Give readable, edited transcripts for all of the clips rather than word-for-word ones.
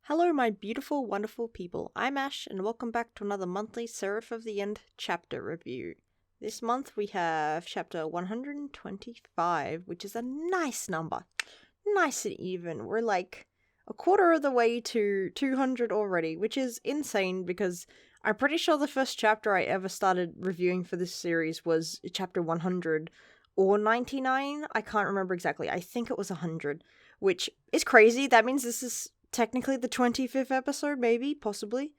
Hello, my beautiful, wonderful people. I'm Ash, and welcome back to another monthly Seraph of the End chapter review. This month we have chapter 125, which is a nice number. Nice and even. We're like a quarter of the way to 200 already, which is insane because I'm pretty sure the first chapter I ever started reviewing for this series was chapter 100 or 99. I can't remember exactly. I think it was 100, which is crazy. That means this is technically the 25th episode, maybe, possibly,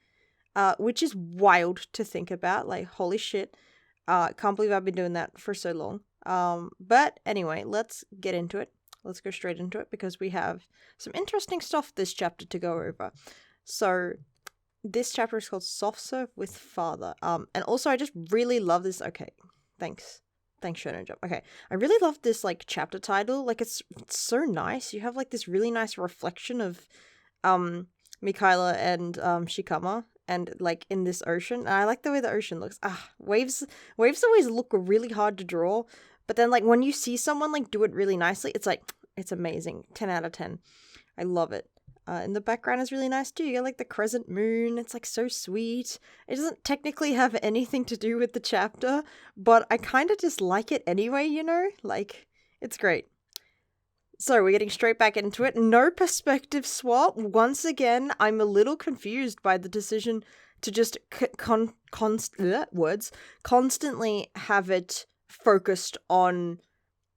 which is wild to think about. Like, holy shit. Can't believe I've been doing that for so long. But anyway, let's get into it. Let's go straight into it because we have some interesting stuff this chapter to go over. So, this chapter is called Soft Serve with Father. And also I just really love this. Okay, thanks. Thanks, Shonen Jump. Okay, I really love this, like, chapter title. Like, it's so nice. You have, like, this really nice reflection of Mikaela and Shikama and like in this ocean. And I like the way the ocean looks. Waves always look really hard to draw, but then like when you see someone like do it really nicely, it's like it's amazing. 10 out of 10. I love it. And the background is really nice too. You get like the crescent moon. It's like so sweet. It doesn't technically have anything to do with the chapter, but I kind of just like it anyway, you know? Like, it's great. So we're getting straight back into it. No perspective swap. Once again, I'm a little confused by the decision to just constantly have it focused on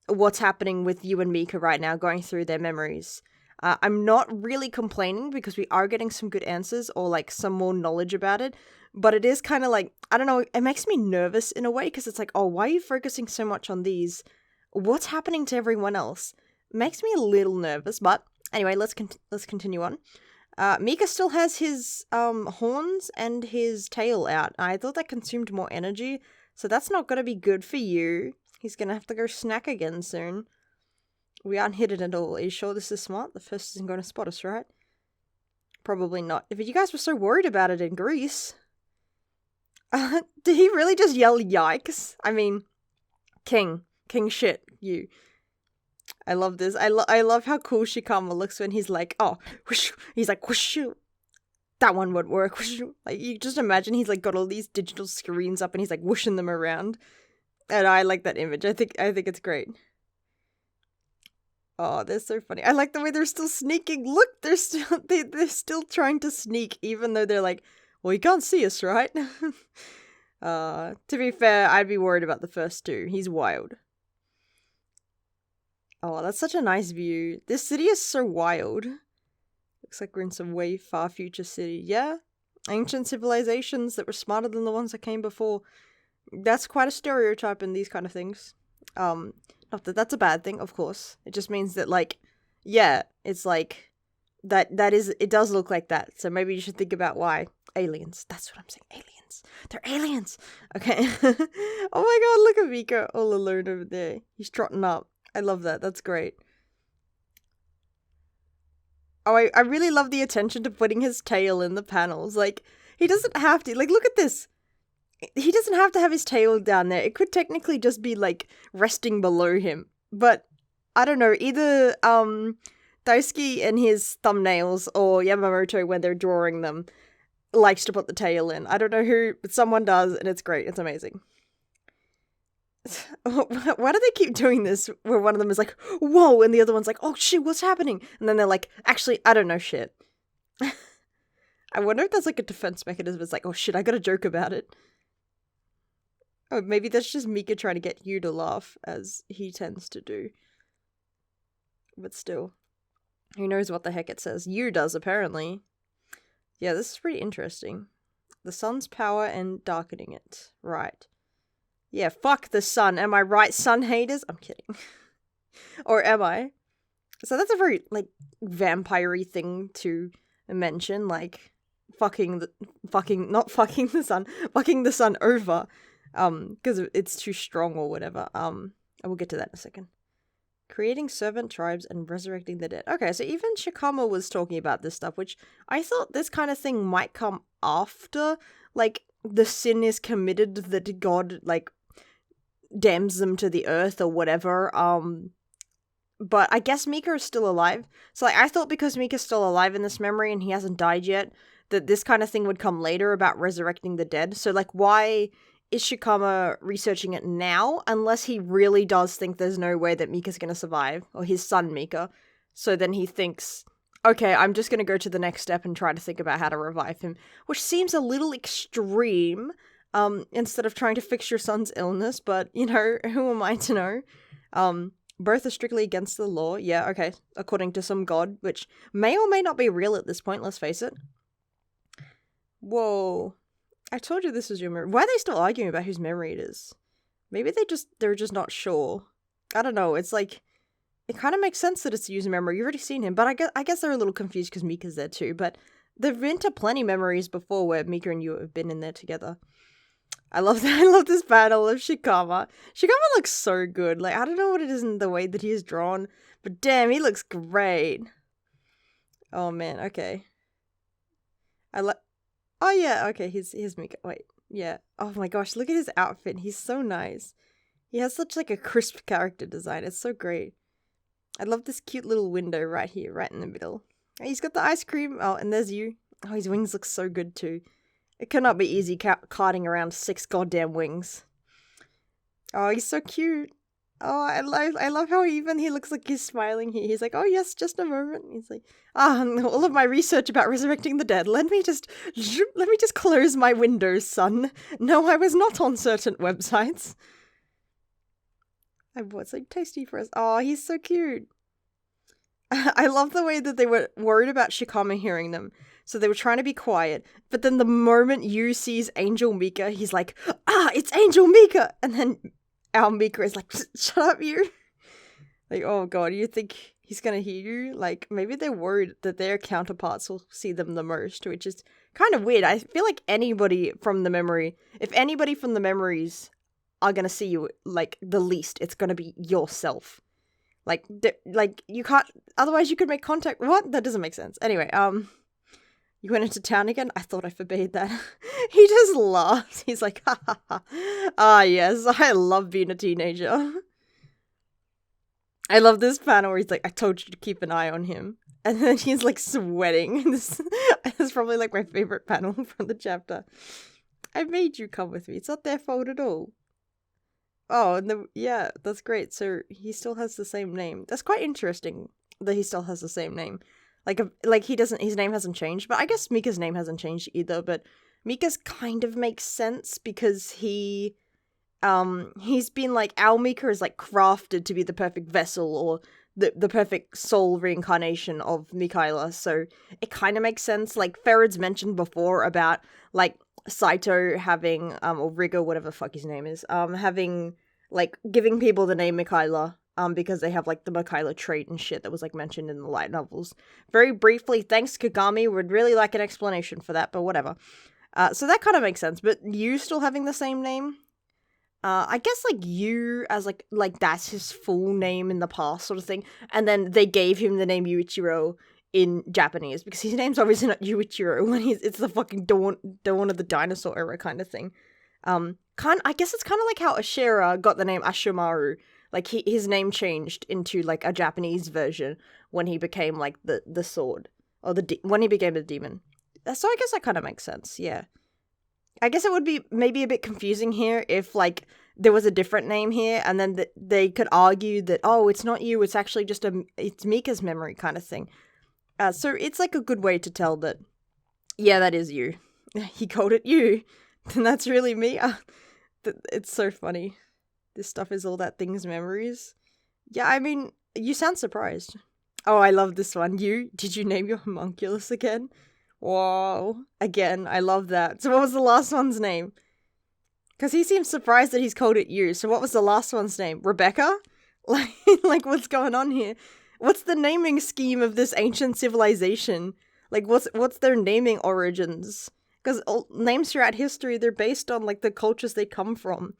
what's happening with you and Mika right now, going through their memories. I'm not really complaining because we are getting some good answers or like some more knowledge about it, but it is kind of like, I don't know, it makes me nervous in a way because it's like, oh, why are you focusing so much on these? What's happening to everyone else? Makes me a little nervous, but anyway, let's continue on. Mika still has his horns and his tail out. I thought that consumed more energy, so that's not gonna be good for you. He's gonna have to go snack again soon. We aren't hidden at all. Are you sure this is smart? The first isn't gonna spot us, right? Probably not. If you guys were so worried about it in Greece, did he really just yell yikes? I mean, king shit, you. I love this. I love how cool Shikama looks when he's like, oh, whoosh. He's like, whoosh, that one would work. Whoosh. Like, you just imagine he's like got all these digital screens up and he's like whooshing them around. And I like that image. I think it's great. Oh, they're so funny. I like the way they're still sneaking. Look, they're still trying to sneak, even though they're like, well, you can't see us, right? To be fair, I'd be worried about the first two. He's wild. Oh, that's such a nice view. This city is so wild. Looks like we're in some way far future city. Yeah, ancient civilizations that were smarter than the ones that came before. That's quite a stereotype in these kind of things. Not that that's a bad thing, of course. It just means that, like, yeah, it's like, it does look like that. So maybe you should think about why. Aliens. That's what I'm saying. Aliens. They're aliens. Okay. Oh my god, look at Mika all alone over there. He's trotting up. I love that. That's great. Oh, I really love the attention to putting his tail in the panels. Like, he doesn't have to. Like, look at this. He doesn't have to have his tail down there. It could technically just be, like, resting below him. But, I don't know, either, Daisuke in his thumbnails or Yamamoto when they're drawing them likes to put the tail in. I don't know who, but someone does, and it's great. It's amazing. Why do they keep doing this where one of them is like, whoa, and the other one's like, oh shit, what's happening? And then they're like, actually, I don't know shit. I wonder if that's like a defense mechanism. It's like, oh shit, I gotta joke about it. Oh, maybe that's just Mika trying to get you to laugh, as he tends to do. But still, who knows what the heck it says? You does, apparently. Yeah, this is pretty interesting. The sun's power and darkening it. Right. Yeah, fuck the sun. Am I right, sun haters? I'm kidding. Or am I? So that's a very, like, vampire-y thing to mention, like, fucking the sun over, because it's too strong or whatever. I will get to that in a second. Creating servant tribes and resurrecting the dead. Okay, so even Shikama was talking about this stuff, which I thought this kind of thing might come after, like, the sin is committed that God, like, damns them to the earth or whatever. but I guess Mika is still alive. So, like, I thought because Mika's still alive in this memory and he hasn't died yet, that this kind of thing would come later about resurrecting the dead. So, like, why is Shikama researching it now? Unless he really does think there's no way that Mika's gonna survive, or his son Mika. So then he thinks, okay, I'm just gonna go to the next step and try to think about how to revive him. Which seems a little extreme, instead of trying to fix your son's illness, but, you know, who am I to know? Both are strictly against the law. Yeah, okay. According to some god, which may or may not be real at this point, let's face it. Whoa. I told you this was your memory. Why are they still arguing about whose memory it is? Maybe they're just not sure. I don't know. It's like, it kind of makes sense that it's user memory. You've already seen him, but I guess they're a little confused because Mika's there too. But they've been to plenty memories before where Mika and you have been in there together. I love that. I love this battle of Shikama. Shikama looks so good. Like, I don't know what it is in the way that he is drawn, but damn, he looks great. Oh man, okay. Oh yeah, okay, here's Mika. Wait, yeah. Oh my gosh, look at his outfit. He's so nice. He has such like a crisp character design. It's so great. I love this cute little window right here, right in the middle. He's got the ice cream. Oh, and there's you. Oh, his wings look so good too. It cannot be easy carting around 6 goddamn wings. Oh, he's so cute. Oh, I love how even he looks like he's smiling here. He's like, oh yes, just a moment. He's like, all of my research about resurrecting the dead. Let me just close my windows, son. No, I was not on certain websites. I bought some tasty for us. Oh, he's so cute. I love the way that they were worried about Shikama hearing them. So they were trying to be quiet. But then the moment Yu sees Angel Mika, he's like, it's Angel Mika! And then our Mika is like, shut up, you. Like, oh god, you think he's gonna hear you? Like, maybe they're worried that their counterparts will see them the most, which is kind of weird. I feel like if anybody from the memories are gonna see you, like, the least, it's gonna be yourself. Like, you can't, otherwise you could make contact. What? That doesn't make sense. Anyway, you went into town again? I thought I forbade that. He just laughs. He's like, ha ha ha. Ah, yes, I love being a teenager. I love this panel where he's like, I told you to keep an eye on him. And then he's like sweating. This is probably like my favorite panel from the chapter. I made you come with me. It's not their fault at all. Oh, yeah, that's great. So he still has the same name. That's quite interesting that he still has the same name. Like his name hasn't changed, but I guess Mika's name hasn't changed either, but Mika's kind of makes sense because he's been like, our Mika is like crafted to be the perfect vessel or the perfect soul reincarnation of Mikaela, so it kind of makes sense. Like Ferid's mentioned before about like Saito having, or Rigger, whatever the fuck his name is, having, like, giving people the name Mikaela, because they have, like, the Mikaela trait and shit that was, like, mentioned in the light novels. Very briefly, thanks Kagami, would really like an explanation for that, but whatever. So that kind of makes sense, but you still having the same name? I guess, like, you as, like, that's his full name in the past sort of thing, and then they gave him the name Yuichiro in Japanese, because his name's obviously not Yuichiro when it's the fucking dawn of the dinosaur era kind of thing. I guess it's kind of like how Ashera got the name Ashimaru. Like, his name changed into, like, a Japanese version when he became, like, the sword. Or when he became a demon. So I guess that kind of makes sense, yeah. I guess it would be maybe a bit confusing here if, like, there was a different name here, and then they could argue that, oh, it's not you, it's actually just it's Mika's memory kind of thing. So it's, like, a good way to tell that, yeah, that is you. He called it you. And that's really me. It's so funny. This stuff is all that thing's memories. Yeah, I mean, you sound surprised. Oh, I love this one. Did you name your homunculus again? Wow. Again, I love that. So what was the last one's name? Because he seems surprised that he's called it you. So what was the last one's name? Rebecca? Like what's going on here? What's the naming scheme of this ancient civilization? Like, what's their naming origins? Because names throughout history, they're based on, like, the cultures they come from.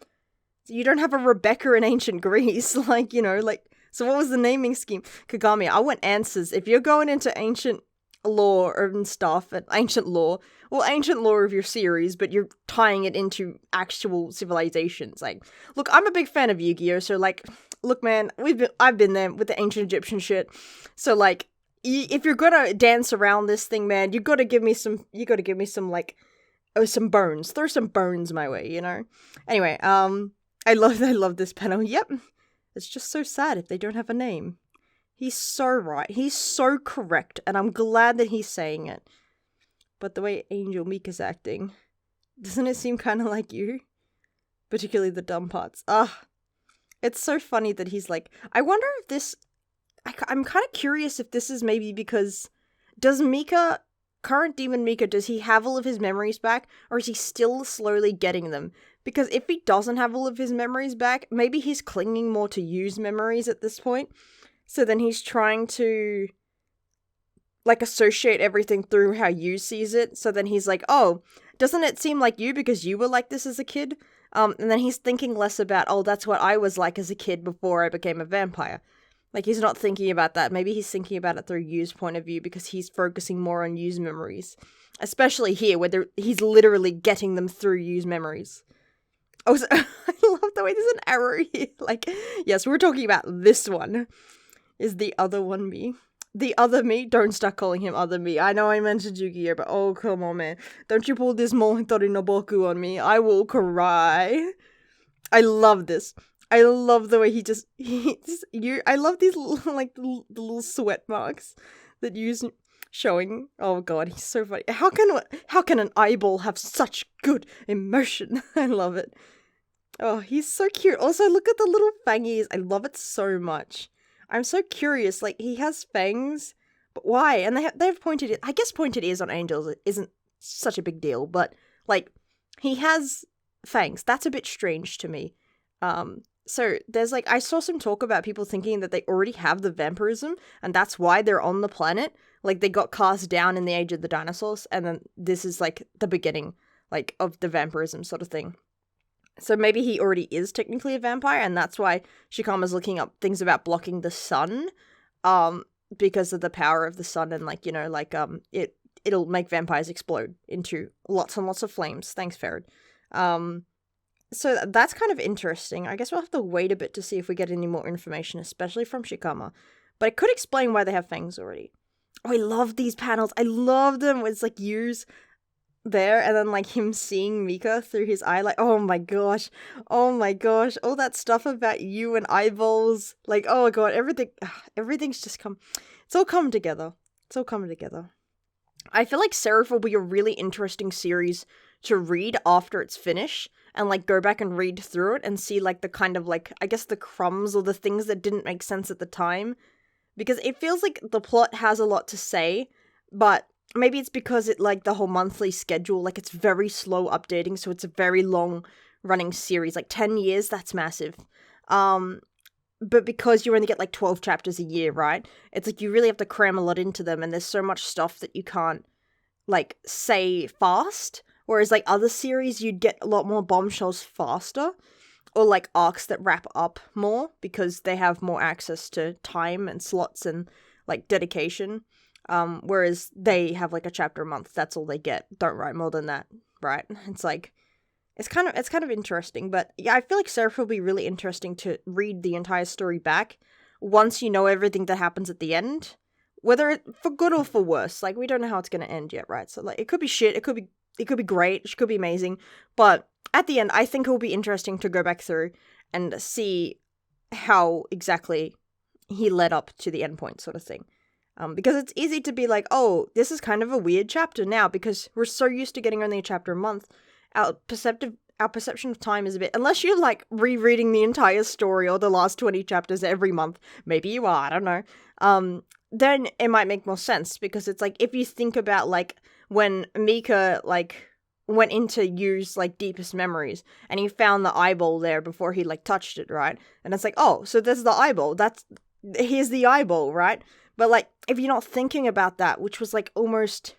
You don't have a Rebecca in ancient Greece, like, you know, like, so what was the naming scheme? Kagami, I want answers. If you're going into ancient lore and stuff, and ancient lore of your series, but you're tying it into actual civilizations, like, look, I'm a big fan of Yu-Gi-Oh, so, like, look, man, I've been there with the ancient Egyptian shit. So, like, if you're gonna dance around this thing, man, you gotta give me some, like, some bones. Throw some bones my way, you know? Anyway, I love this panel. Yep. It's just so sad if they don't have a name. He's so right. He's so correct, and I'm glad that he's saying it. But the way Angel Mika's acting, doesn't it seem kind of like you? Particularly the dumb parts. It's so funny that he's like, I wonder if this, I'm kind of curious if this is maybe because, does Mika, current Demon Mika, does he have all of his memories back, or is he still slowly getting them? Because if he doesn't have all of his memories back, maybe he's clinging more to Yu's memories at this point. So then he's trying to, like, associate everything through how Yu sees it. So then he's like, oh, doesn't it seem like you because you were like this as a kid? And then he's thinking less about, oh, that's what I was like as a kid before I became a vampire. Like, he's not thinking about that. Maybe he's thinking about it through Yu's point of view because he's focusing more on Yu's memories. Especially here, where he's literally getting them through Yu's memories. Oh, so, I love the way there's an arrow here. Like, yes, we're talking about this one. Is the other one me? The other me? Don't start calling him other me. I know I mentioned Yu-Gi-Oh, but oh, come on, man. Don't you pull this Mohitori no Boku on me. I will cry. I love this. I love the way I love these little, like, the little sweat marks that Yu's showing. Oh god, he's so funny. How can an eyeball have such good emotion? I love it. Oh, he's so cute. Also, look at the little fangies. I love it so much. I'm so curious, like, he has fangs, but why? And they've pointed it, I guess pointed ears on angels isn't such a big deal, but, like, he has fangs. That's a bit strange to me. So there's, like, I saw some talk about people thinking that they already have the vampirism, and that's why they're on the planet. Like, they got cast down in the age of the dinosaurs, and then this is, like, the beginning, like, of the vampirism sort of thing. So maybe he already is technically a vampire, and that's why Shikama's looking up things about blocking the sun, because of the power of the sun, and, like, you know, like, it'll make vampires explode into lots and lots of flames. Thanks, Ferret. So that's kind of interesting. I guess we'll have to wait a bit to see if we get any more information, especially from Shikama. But it could explain why they have fangs already. Oh, I love these panels. I love them. It's like Yu's there, and then, like, him seeing Mika through his eye, like, oh my gosh, all that stuff about Yu and eyeballs, like, oh my god, everything's just it's all come together. I feel like Seraph will be a really interesting series to read after it's finished, and, like, go back and read through it and see, like, the kind of, like, I guess the crumbs or the things that didn't make sense at the time, because it feels like the plot has a lot to say, but maybe it's because it, like, the whole monthly schedule, like, it's very slow updating, so it's a very long running series, like 10 years, that's massive. But because you only get, like, 12 chapters a year, right? It's like you really have to cram a lot into them, and there's so much stuff that you can't, like, say fast, whereas, like, other series, you'd get a lot more bombshells faster, or, like, arcs that wrap up more, because they have more access to time and slots and, like, dedication. Whereas they have, like, a chapter a month. That's all they get. Don't write more than that, right? It's like, it's kind of interesting. But yeah, I feel like Seraph will be really interesting to read the entire story back once you know everything that happens at the end, whether for good or for worse. Like, we don't know how it's gonna end yet, right? So, like, it could be shit. It could be great. It could be amazing. But at the end, I think it will be interesting to go back through and see how exactly he led up to the end point, sort of thing. Because it's easy to be like, oh, this is kind of a weird chapter now, because we're so used to getting only a chapter a month. Our perception of time is a bit, unless you're, like, rereading the entire story or the last 20 chapters every month, maybe you are, I don't know, then it might make more sense, because it's like, if you think about, like, when Mika, like, went into Yu's, like, deepest memories, and he found the eyeball there before he, like, touched it, right? And it's like, oh, so there's the eyeball, here's the eyeball, right? But, like, if you're not thinking about that, which was, like, almost,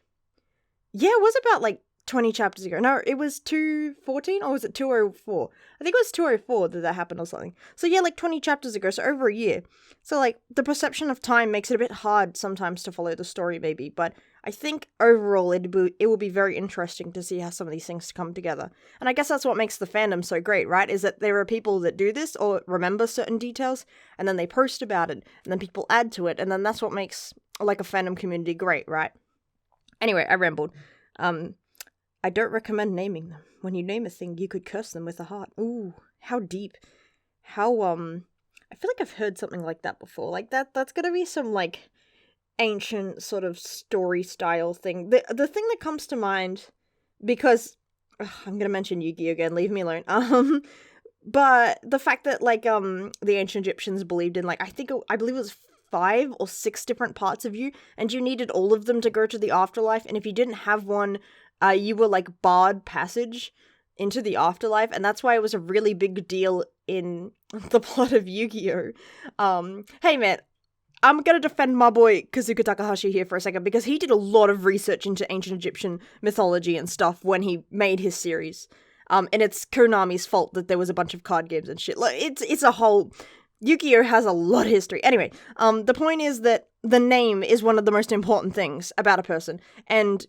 yeah, it was about, like, 20 chapters ago. No, it was 214, or was it 204? I think it was 204 that happened or something. So, yeah, like, 20 chapters ago, so over a year. So, like, the perception of time makes it a bit hard sometimes to follow the story, maybe, but I think overall it will be very interesting to see how some of these things come together. And I guess that's what makes the fandom so great, right? Is that there are people that do this or remember certain details, and then they post about it, and then people add to it, and then that's what makes like a fandom community great, right? Anyway, I rambled. I don't recommend naming them. When you name a thing, you could curse them with a heart. Ooh, how deep. How, I feel like I've heard something like that before. Like, that's gonna be some, like, ancient sort of story style thing. The thing that comes to mind, because, I'm gonna mention Yu-Gi-Oh! Again, leave me alone. But the fact that, like, the ancient Egyptians believed in, like, I believe it was 5 or 6 different parts of you, and you needed all of them to go to the afterlife, and if you didn't have one, you were, like, barred passage into the afterlife, and that's why it was a really big deal in the plot of Yu-Gi-Oh! Hey man, I'm gonna defend my boy Kazuka Takahashi here for a second, because he did a lot of research into ancient Egyptian mythology and stuff when he made his series. And it's Konami's fault that there was a bunch of card games and shit. Like, it's a whole... Yu-Gi-Oh! Has a lot of history. Anyway, the point is that the name is one of the most important things about a person, and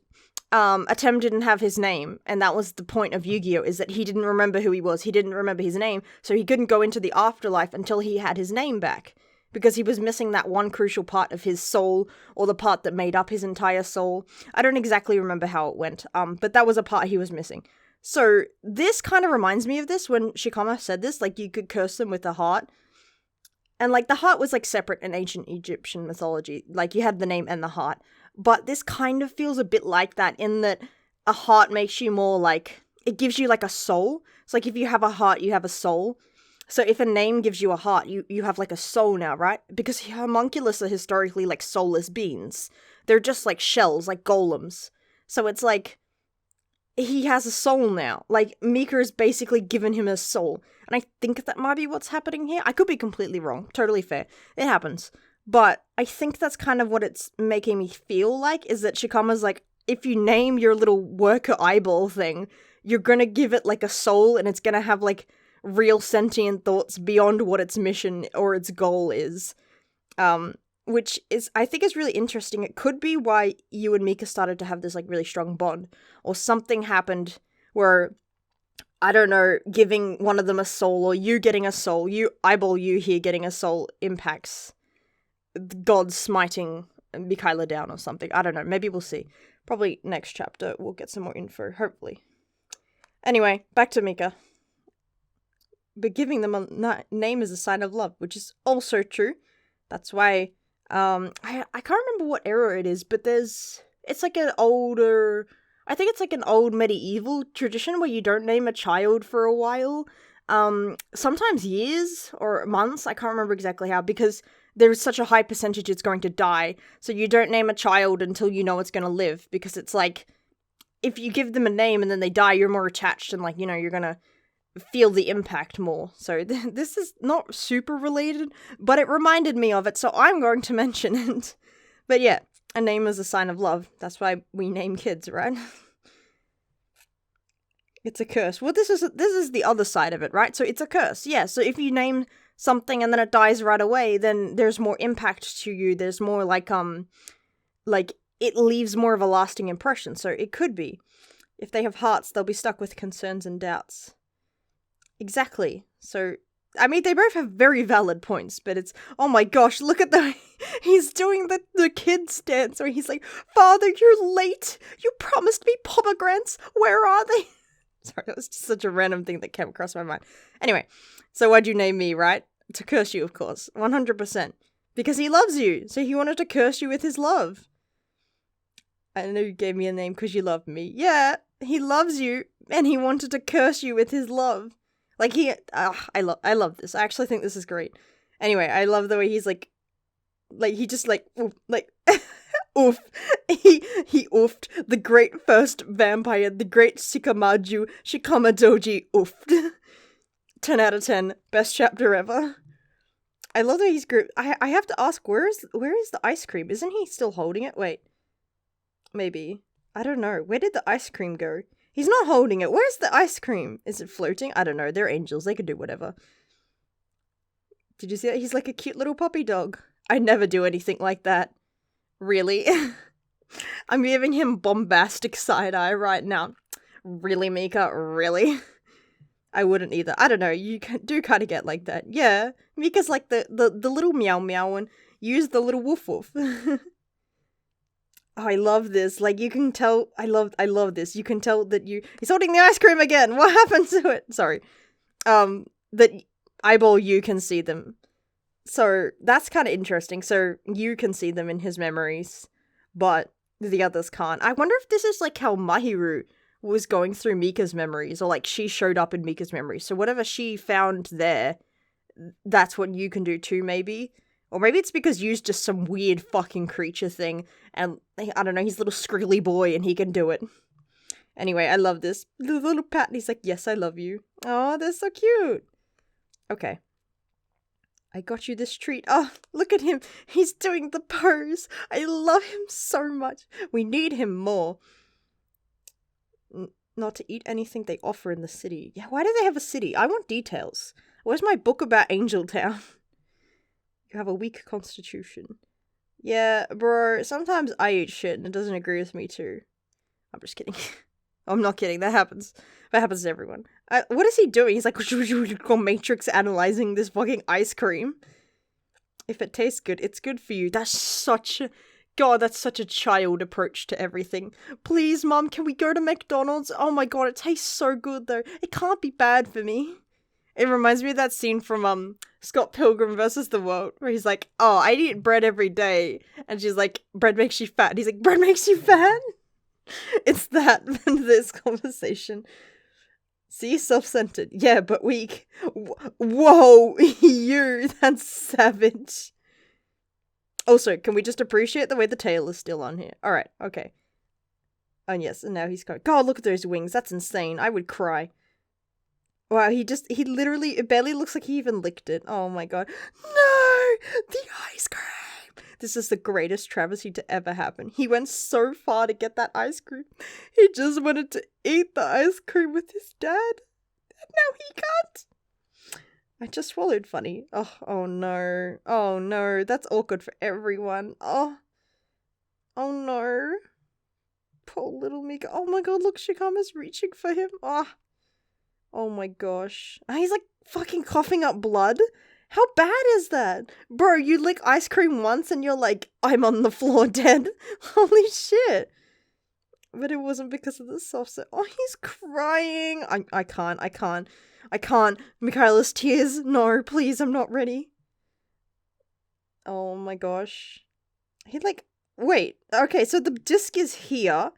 Atem didn't have his name, and that was the point of Yu-Gi-Oh! Is that he didn't remember who he was, he didn't remember his name, so he couldn't go into the afterlife until he had his name back, because he was missing that one crucial part of his soul, or the part that made up his entire soul. I don't exactly remember how it went, but that was a part he was missing. So, this kind of reminds me of this, when Shikama said this, like, you could curse them with a heart. And, like, the heart was, like, separate in ancient Egyptian mythology. Like, you had the name and the heart. But this kind of feels a bit like that, in that a heart makes you more, like... It gives you, like, a soul. It's like, if you have a heart, you have a soul. So if a name gives you a heart, you have, like, a soul now, right? Because homunculus are historically, like, soulless beings. They're just, like, shells, like golems. So it's like... He has a soul now. Like, Mika has basically given him a soul. And I think that might be what's happening here. I could be completely wrong. Totally fair. It happens. But I think that's kind of what it's making me feel like, is that Shikama's like, if you name your little worker eyeball thing, you're gonna give it, like, a soul, and it's gonna have, like, real sentient thoughts beyond what its mission or its goal is. Which is, I think, is really interesting. It could be why you and Mika started to have this, like, really strong bond. Or something happened where, I don't know, giving one of them a soul, or you getting a soul, you here getting a soul impacts the gods smiting Mikaela down or something. I don't know, maybe we'll see. Probably next chapter we'll get some more info, hopefully. Anyway, back to Mika. But giving them a name is a sign of love, which is also true. That's why... I can't remember what era it is, but it's like an older, I think it's like an old medieval tradition where you don't name a child for a while, sometimes years or months, I can't remember exactly how, because there's such a high percentage it's going to die, so you don't name a child until you know it's going to live, because it's like, if you give them a name and then they die, you're more attached, and, like, you know, you're gonna feel the impact more. So this is not super related, but it reminded me of it, so I'm going to mention it. But yeah, a name is a sign of love. That's why we name kids, right? It's a curse. Well, this is the other side of it, right? So it's a curse. Yeah, so if you name something and then it dies right away, then there's more impact to you. There's more, like it leaves more of a lasting impression. So it could be. If they have hearts, they'll be stuck with concerns and doubts. Exactly. So, I mean, they both have very valid points, but it's, oh my gosh, look at he's doing the kid's dance where he's like, Father, you're late. You promised me pomegranates. Where are they? Sorry, that was just such a random thing that came across my mind. Anyway, so why'd you name me, right? To curse you, of course. 100%. Because he loves you, so he wanted to curse you with his love. I know you gave me a name because you love me. Yeah, he loves you, and he wanted to curse you with his love. Like, I love this. I actually think this is great. Anyway, I love the way he's like he just oof, oof. He oofed the great first vampire, the great Shikama Doji oofed. 10 out of 10. Best chapter ever. I love that he's great. I have to ask, where is the ice cream? Isn't he still holding it? Wait. Maybe. I don't know. Where did the ice cream go? He's not holding it. Where's the ice cream? Is it floating? I don't know. They're angels. They could do whatever. Did you see that? He's like a cute little puppy dog. I never do anything like that. Really? I'm giving him bombastic side-eye right now. Really, Mika? Really? I wouldn't either. I don't know, you do kind of get like that. Yeah, Mika's like the little meow meow and use the little woof woof. Oh, I love this. Like, you can tell, I love this. You can tell that he's holding the ice cream again. What happened to it? Sorry. That eyeball you can see them. So, that's kind of interesting. So, you can see them in his memories, but the others can't. I wonder if this is like how Mahiru was going through Mika's memories, or like she showed up in Mika's memories. So, whatever she found there, that's what you can do too, maybe. Or maybe it's because Yu's just some weird fucking creature thing, and I don't know, he's a little scriggly boy and he can do it. Anyway, I love this. The little pat, and he's like, yes, I love you. Oh, they're so cute. Okay. I got you this treat. Oh, look at him. He's doing the pose. I love him so much. We need him more. Not to eat anything they offer in the city. Yeah, why do they have a city? I want details. Where's my book about Angel Town? You have a weak constitution. Yeah, bro, sometimes I eat shit and it doesn't agree with me too. I'm just kidding. I'm not kidding, that happens. That happens to everyone. What is he doing? He's like, Matrix analyzing this fucking ice cream. If it tastes good, it's good for you. That's such a... God, that's such a child approach to everything. Please, Mom, can we go to McDonald's? Oh my god, it tastes so good though. It can't be bad for me. It reminds me of that scene from Scott Pilgrim versus the World, where he's like, oh, I eat bread every day. And she's like, bread makes you fat. And he's like, bread makes you fat? It's that in this conversation. See, self-centered. Yeah, but weak. Whoa, you, that's savage. Also, can we just appreciate the way the tail is still on here? Alright, okay. And yes, and now he's going, God, look at those wings. That's insane. I would cry. Wow, he literally, it barely looks like he even licked it. Oh my god. No! The ice cream! This is the greatest travesty to ever happen. He went so far to get that ice cream. He just wanted to eat the ice cream with his dad. And now he can't. I just swallowed funny. Oh no. Oh no. That's awkward for everyone. Oh no. Poor little Mika. Oh my god, look, Shikama's reaching for him. Oh my gosh. He's like fucking coughing up blood. How bad is that? Bro, you lick ice cream once and you're like, I'm on the floor dead. Holy shit. But it wasn't because of the soft set. Oh, he's crying. I can't. Michaela's tears. No, please, I'm not ready. Oh my gosh. He like, wait. Okay, so the disc is here.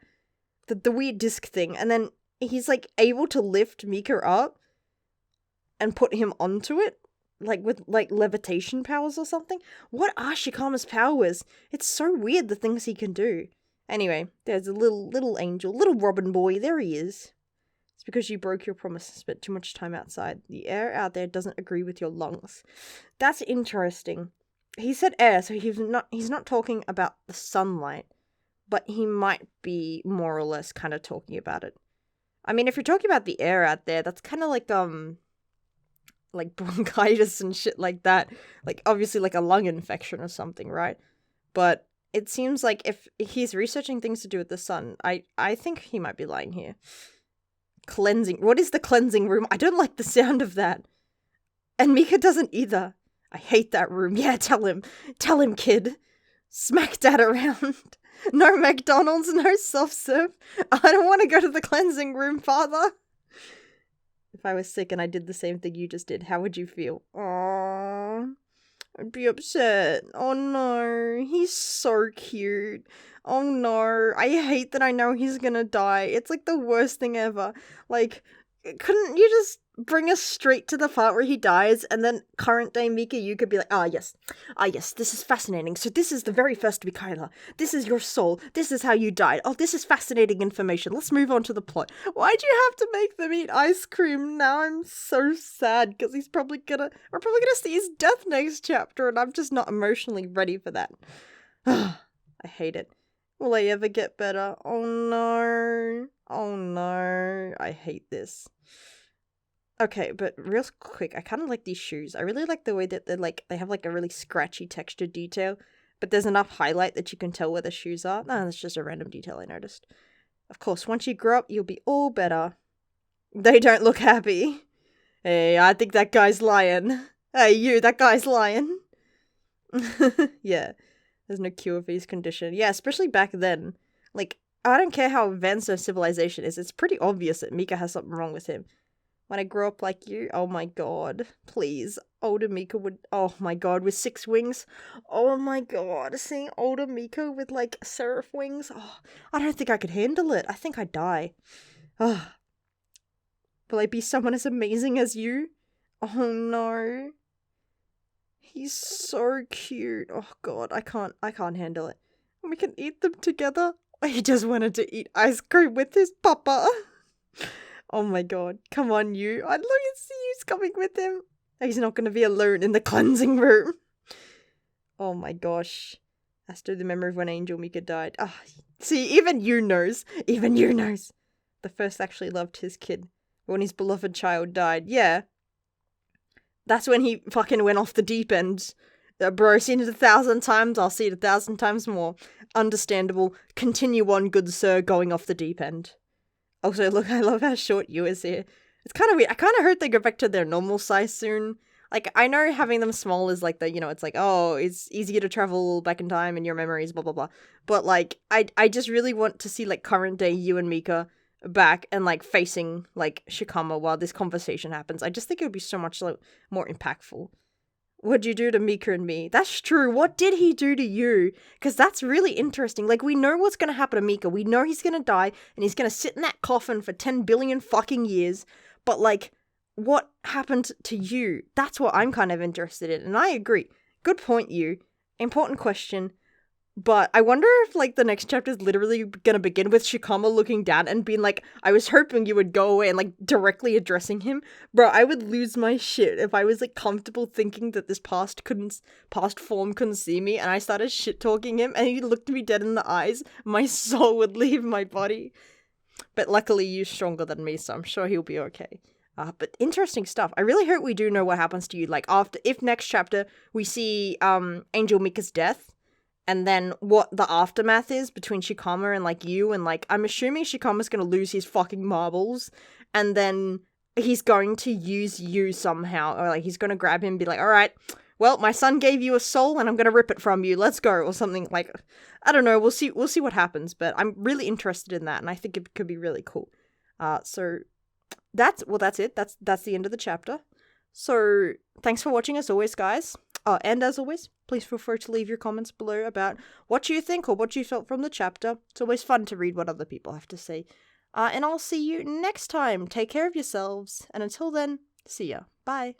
The weird disc thing. And then he's like able to lift Mika up and put him onto it, like with like levitation powers or something. What are Shikama's powers? It's so weird the things he can do. Anyway, there's a little angel, little Robin boy. There he is. It's because you broke your promise and spent too much time outside. The air out there doesn't agree with your lungs. That's interesting. He said air, so he's not talking about the sunlight, but he might be more or less kind of talking about it. I mean, if you're talking about the air out there, that's kind of like bronchitis and shit like that. Like, obviously, like a lung infection or something, right? But it seems like if he's researching things to do with the sun, I think he might be lying here. Cleansing. What is the cleansing room? I don't like the sound of that. And Mika doesn't either. I hate that room. Yeah, tell him. Tell him, kid. Smack dad around. No McDonald's, no soft serve. I don't want to go to the cleansing room, father. If I was sick and I did the same thing you just did, how would you feel? Aww. I'd be upset. Oh no. He's so cute. Oh no. I hate that I know he's gonna die. It's like the worst thing ever. Like, couldn't you just bring us straight to the part where he dies, and then current day Mika, you could be like, yes, this is fascinating. So this is the very first Mikaela. This is your soul. This is how you died. Oh, this is fascinating information. Let's move on to the plot. Why'd you have to make them eat ice cream? Now I'm so sad, because we're probably gonna see his death next chapter, and I'm just not emotionally ready for that. I hate it. Will I ever get better? Oh no. Oh no. I hate this. Okay, but real quick, I kind of like these shoes. I really like the way that they have like a really scratchy textured detail. but there's enough highlight that you can tell where the shoes are. No, that's just a random detail I noticed. Of course, once you grow up, you'll be all better. They don't look happy. Hey, I think that guy's lying. Hey, you, that guy's lying. Yeah, there's no cure for his condition. Yeah, especially back then. Like, I don't care how advanced their civilization is, it's pretty obvious that Mika has something wrong with him. When I grow up like you, oh my god, please. Older Mika would, oh my god, with 6 wings. Oh my god, seeing older Mika with, like, Seraph wings. Oh, I don't think I could handle it. I think I'd die. Oh. Will I be someone as amazing as you? Oh no. He's so cute. Oh god, I can't handle it. We can eat them together. He just wanted to eat ice cream with his papa. Oh my god. Come on, you. I'd love to see you coming with him. He's not going to be alone in the cleansing room. Oh my gosh. That's through the memory of when Angel Mika died. Ah, see, even you knows. Even you knows. The first actually loved his kid. When his beloved child died. Yeah. That's when he fucking went off the deep end. Bro, seen it 1,000 times. I'll see it 1,000 times more. Understandable. Continue on, good sir, going off the deep end. Also, look, I love how short you is here. It's kind of weird. I kind of hope they go back to their normal size soon. Like, I know having them small is like the, you know, it's like, oh, it's easier to travel back in time in your memories, blah, blah, blah. But, like, I just really want to see, like, current day you and Mika back and, like, facing, like, Shikama while this conversation happens. I just think it would be so much, like, more impactful. What'd you do to Mika and me? That's true. What did he do to you? Because that's really interesting. Like, we know what's going to happen to Mika. We know he's going to die, and he's going to sit in that coffin for 10 billion fucking years. But, like, what happened to you? That's what I'm kind of interested in. And I agree. Good point, you. Important question. But I wonder if, like, the next chapter is literally gonna begin with Shikama looking down and being like, I was hoping you would go away, and, like, directly addressing him. Bro, I would lose my shit if I was, like, comfortable thinking that this past form couldn't see me, and I started shit-talking him, and he looked me dead in the eyes. My soul would leave my body. But luckily, you're stronger than me, so I'm sure he'll be okay. But interesting stuff. I really hope we do know what happens to you. Like, if next chapter we see, Angel Mika's death, and then what the aftermath is between Shikama and, like, you, and, like, I'm assuming Shikama's gonna lose his fucking marbles, and then he's going to use you somehow, or, like, he's gonna grab him and be like, alright, well, my son gave you a soul, and I'm gonna rip it from you, let's go, or something, like, I don't know, we'll see what happens, but I'm really interested in that, and I think it could be really cool. So, that's it, that's the end of the chapter. So, thanks for watching as always, guys. And as always, please feel free to leave your comments below about what you think or what you felt from the chapter. It's always fun to read what other people have to say. And I'll see you next time. Take care of yourselves. And until then, see ya. Bye.